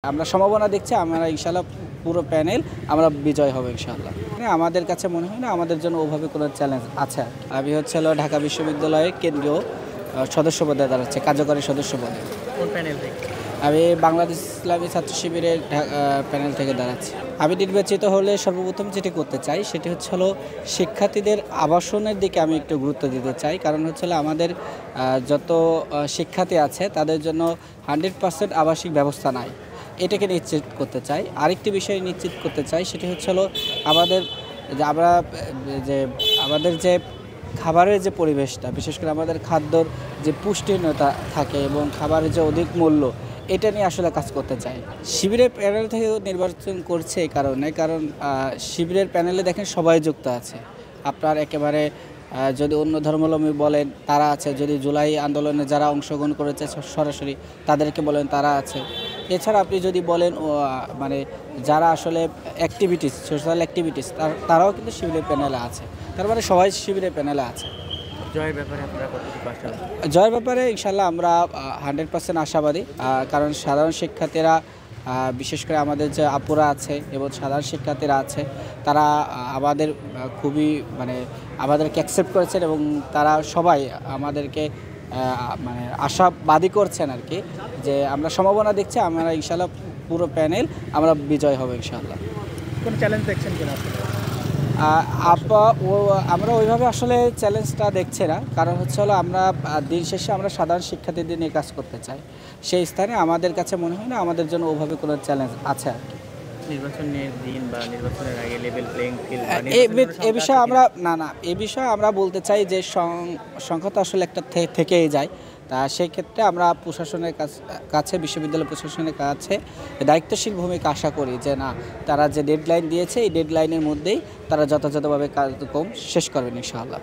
আমরা সম্ভাবনা দেখছি আমরা ইনশাআল্লাহ পুরো প্যানেল আমরা বিজয় হব ইনশাআল্লাহ। আমাদের কাছে মনে হয় না আমাদের জন্য ওভাবে কোনো চ্যালেঞ্জ আছে। আমি ঢাকা বিশ্ববিদ্যালয়ের কেন্দ্রীয় সদস্য পদে দাঁড়াচ্ছি, কার্যকরী সদস্য পদে। কোন প্যানেল থেকে? আমি বাংলাদেশ ইসলামী ছাত্র শিবিরের প্যানেল থেকে দাঁড়াচ্ছি। আমি নির্বাচিত হলে সর্বপ্রথম যেটি করতে চাই সেটি হলো শিক্ষার্থীদের আবাসনের দিকে আমি একটু গুরুত্ব দিতে চাই। কারণ আমাদের যত শিক্ষার্থী আছে তাদের জন্য 100% আবাসিক ব্যবস্থা নাই, এটাকে নিশ্চিত করতে চাই। আরেকটি বিষয় নিশ্চিত করতে চাই সেটি হলো আমাদের যে খাবারের যে পরিবেশটা, বিশেষ করে আমাদের খাদ্যর যে পুষ্টিহীনতা থাকে এবং খাবারের যে অধিক মূল্য, এটা নিয়ে আসলে কাজ করতে চাই। শিবিরের প্যানেল থেকে নির্বাচন করছে এই কারণ শিবিরের প্যানেলে দেখেন সবাই যুক্ত আছে। আপনার একেবারে যদি অন্য ধর্মাবলম্বী বলেন তারা আছে, যদি জুলাই আন্দোলনে যারা অংশগ্রহণ করেছে সরাসরি তাদেরকে বলেন তারা আছে। এছাড়া আপনি যদি বলেন মানে যারা আসলে অ্যাক্টিভিটিস, সোশ্যাল অ্যাক্টিভিটিস, তারাও কিন্তু শিবিরের প্যানেলে আছে। তার মানে সবাই শিবিরের প্যানেলে আছে। জয়ের ব্যাপারে আপনারা কতটুকু আশাবাদী? জয়ের ব্যাপারে ইনশাল্লাহ আমরা 100% আশাবাদী। কারণ সাধারণ শিক্ষার্থীরা, বিশেষ করে আমাদের যে আপুরা আছে এবং সাধারণ শিক্ষার্থীরা আছে, তারা আমাদের আমাদেরকে অ্যাকসেপ্ট করেছেন এবং তারা সবাই আমাদেরকে আশাবাদী করছেন আর কি, যে আমরা সম্ভাবনা দেখছি আমরা ইনশাল্লাহ পুরো প্যানেল আমরা বিজয় হব ইনশাল্লাহ। কোন চ্যালেঞ্জ দেখছেন কিনা আমরা ওইভাবে আসলে চ্যালেঞ্জটা দেখছি না। কারণ আমরা দিন শেষে আমরা সাধারণ শিক্ষার্থীদের নিয়ে কাজ করতে চাই। সেই স্থানে আমাদের কাছে মনে হয় না আমাদের জন্য ওভাবে কোনো চ্যালেঞ্জ আছে আর কি। নির্বাচনের দিন বা নির্বাচনের আগে লেভেল প্লেইং ফিল্ড এ বিষয়ে আমরা বলতে চাই যে সংখ্যা তো আসলে একটা থেকেই যায়। তা সেই ক্ষেত্রে আমরা প্রশাসনের কাছে, বিশ্ববিদ্যালয় প্রশাসনের কাছে দায়িত্বশীল ভূমিকা আশা করি, যে না, তারা যে ডেডলাইন দিয়েছে এই ডেডলাইনের মধ্যেই তারা যথাযথভাবে কার্যক্রম শেষ করবেন ইনশাআল্লাহ।